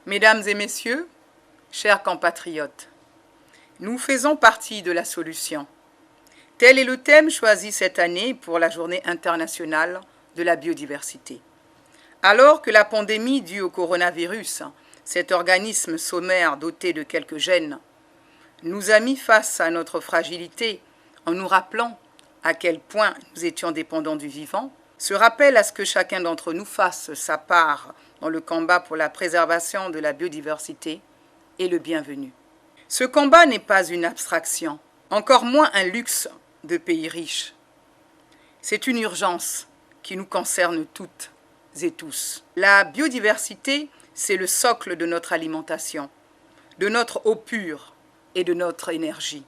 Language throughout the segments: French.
Mesdames et messieurs, chers compatriotes, nous faisons partie de la solution. Tel est le thème choisi cette année pour la Journée internationale de la biodiversité. Alors que la pandémie due au coronavirus, cet organisme sommaire doté de quelques gènes, nous a mis face à notre fragilité en nous rappelant à quel point nous étions dépendants du vivant, ce rappel à ce que chacun d'entre nous fasse sa part dans le combat pour la préservation de la biodiversité est le bienvenu. Ce combat n'est pas une abstraction, encore moins un luxe de pays riches. C'est une urgence qui nous concerne toutes et tous. La biodiversité, c'est le socle de notre alimentation, de notre eau pure et de notre énergie.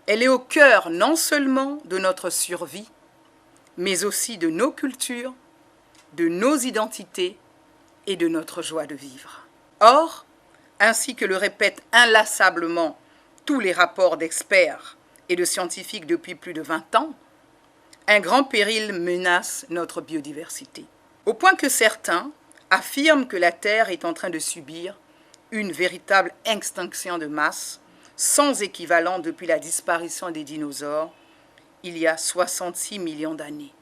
Elle est au cœur non seulement de notre survie, mais aussi de nos cultures, de nos identités et de notre joie de vivre. Or, ainsi que le répètent inlassablement tous les rapports d'experts et de scientifiques depuis plus de 20 ans, un grand péril menace notre biodiversité. Au point que certains affirment que la Terre est en train de subir une véritable extinction de masse, sans équivalent depuis la disparition des dinosaures, il y a 66 millions d'années.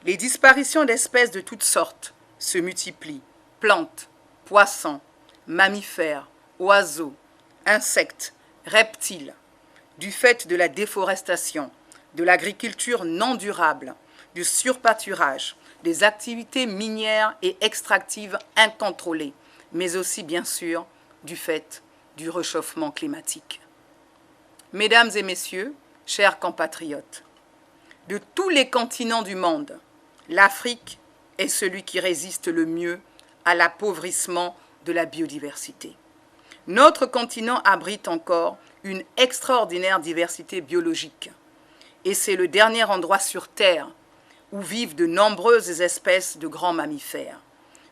Les disparitions d'espèces de toutes sortes se multiplient, plantes, poissons, mammifères, oiseaux, insectes, reptiles, du fait de la déforestation, de l'agriculture non durable, du surpâturage, des activités minières et extractives incontrôlées, mais aussi bien sûr du fait du réchauffement climatique. Mesdames et messieurs, chers compatriotes, de tous les continents du monde, l'Afrique est celui qui résiste le mieux à l'appauvrissement de la biodiversité. Notre continent abrite encore une extraordinaire diversité biologique et c'est le dernier endroit sur Terre où vivent de nombreuses espèces de grands mammifères.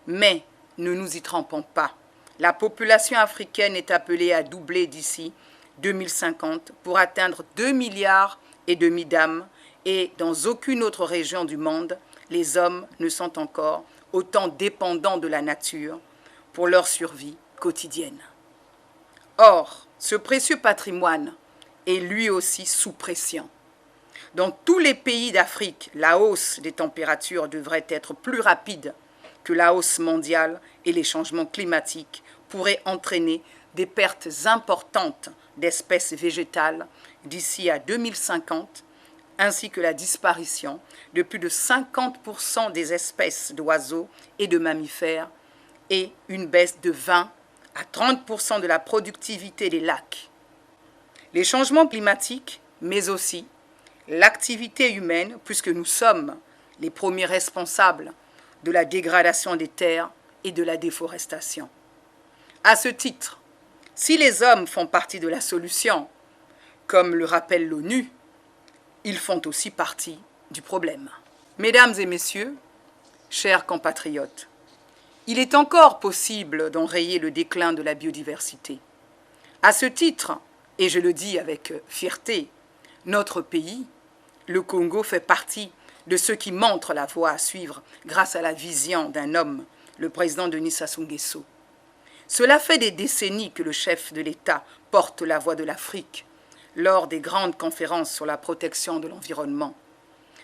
Mais ne nous y trompons pas, la population africaine est appelée à doubler d'ici 2050 pour atteindre 2,5 milliards d'âmes et dans aucune autre région du monde, les hommes ne sont encore autant dépendants de la nature pour leur survie quotidienne. Or, ce précieux patrimoine est lui aussi sous pression. Dans tous les pays d'Afrique, la hausse des températures devrait être plus rapide que la hausse mondiale et les changements climatiques pourraient entraîner des pertes importantes d'espèces végétales d'ici à 2050, ainsi que la disparition de plus de 50% des espèces d'oiseaux et de mammifères et une baisse de 20 à 30% de la productivité des lacs. Les changements climatiques, mais aussi l'activité humaine, puisque nous sommes les premiers responsables de la dégradation des terres et de la déforestation. À ce titre, si les hommes font partie de la solution, comme le rappelle l'ONU, ils font aussi partie du problème. Mesdames et messieurs, chers compatriotes, il est encore possible d'enrayer le déclin de la biodiversité. À ce titre, et je le dis avec fierté, notre pays, le Congo, fait partie de ceux qui montrent la voie à suivre grâce à la vision d'un homme, le président Denis Sassou Nguesso. Cela fait des décennies que le chef de l'État porte la voix de l'Afrique lors des grandes conférences sur la protection de l'environnement.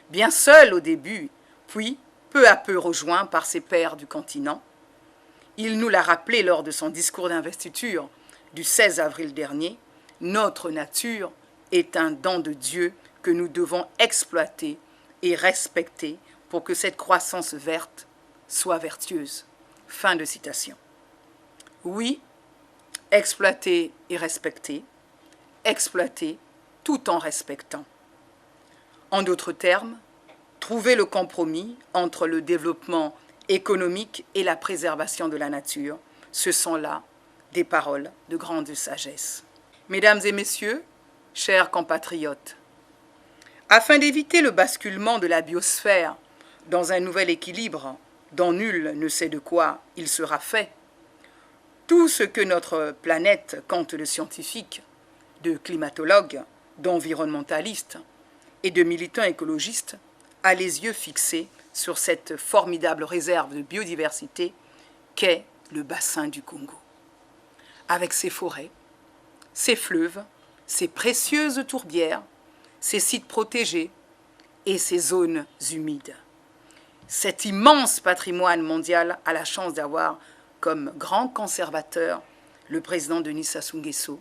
Bien seul au début, puis peu à peu rejoint par ses pairs du continent, il nous l'a rappelé lors de son discours d'investiture du 16 avril dernier, notre nature est un don de Dieu que nous devons exploiter et respecter pour que cette croissance verte soit vertueuse. Fin de citation. Oui, exploiter et respecter, exploiter tout en respectant. En d'autres termes, trouver le compromis entre le développement économique et la préservation de la nature, ce sont là des paroles de grande sagesse. Mesdames et messieurs, chers compatriotes, afin d'éviter le basculement de la biosphère dans un nouvel équilibre dont nul ne sait de quoi il sera fait, tout ce que notre planète compte de scientifiques, de climatologues, d'environnementalistes et de militants écologistes a les yeux fixés sur cette formidable réserve de biodiversité qu'est le bassin du Congo. Avec ses forêts, ses fleuves, ses précieuses tourbières, ses sites protégés et ses zones humides. Cet immense patrimoine mondial a la chance d'avoir comme grand conservateur le président Denis Sassou Nguesso,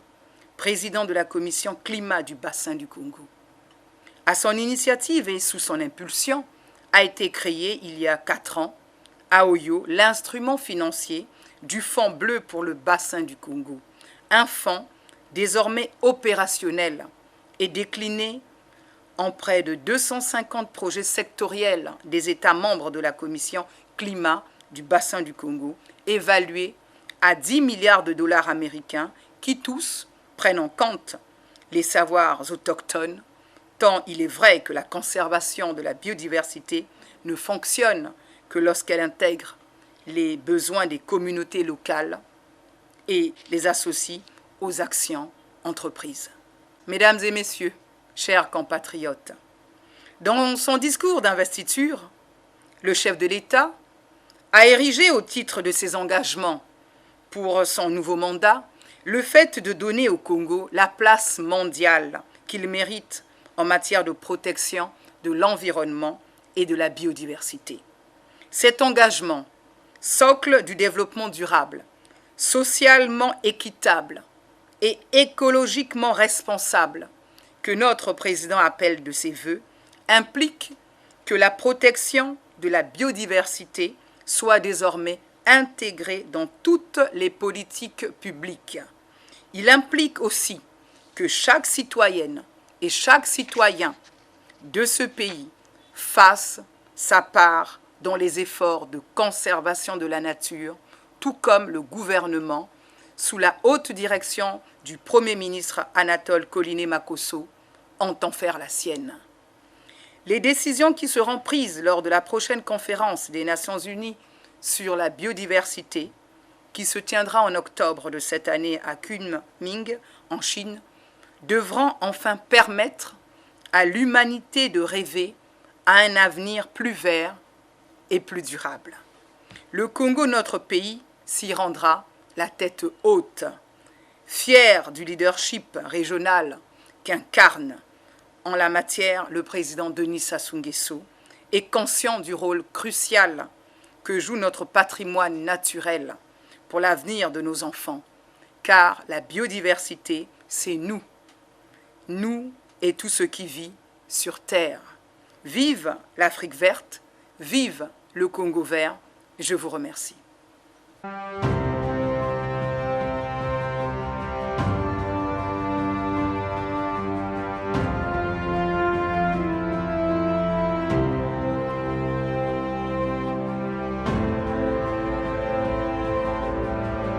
président de la commission climat du bassin du Congo. À son initiative et sous son impulsion, a été créé il y a 4 ans, à Oyo, l'instrument financier du Fonds bleu pour le bassin du Congo, un fonds désormais opérationnel et décliné en près de 250 projets sectoriels des États membres de la Commission climat du bassin du Congo, évalués à 10 milliards de dollars américains qui tous prennent en compte les savoirs autochtones, tant il est vrai que la conservation de la biodiversité ne fonctionne que lorsqu'elle intègre les besoins des communautés locales et les associe aux actions entreprises. Mesdames et messieurs, chers compatriotes, dans son discours d'investiture, le chef de l'État a érigé au titre de ses engagements pour son nouveau mandat le fait de donner au Congo la place mondiale qu'il mérite en matière de protection de l'environnement et de la biodiversité. Cet engagement, socle du développement durable, socialement équitable et écologiquement responsable, que notre président appelle de ses vœux, implique que la protection de la biodiversité soit désormais intégrée dans toutes les politiques publiques. Il implique aussi que chaque citoyenne et chaque citoyen de ce pays fasse sa part dans les efforts de conservation de la nature, tout comme le gouvernement, sous la haute direction du Premier ministre Anatole Collinet-Makosso, entend faire la sienne. Les décisions qui seront prises lors de la prochaine conférence des Nations Unies sur la biodiversité, qui se tiendra en octobre de cette année à Kunming, en Chine, devront enfin permettre à l'humanité de rêver à un avenir plus vert et plus durable. Le Congo, notre pays, s'y rendra la tête haute, fier du leadership régional qu'incarne en la matière le président Denis Sassou Nguesso et conscient du rôle crucial que joue notre patrimoine naturel pour l'avenir de nos enfants, car la biodiversité, c'est nous et tout ce qui vit sur Terre. Vive l'Afrique verte, vive le Congo vert, je vous remercie.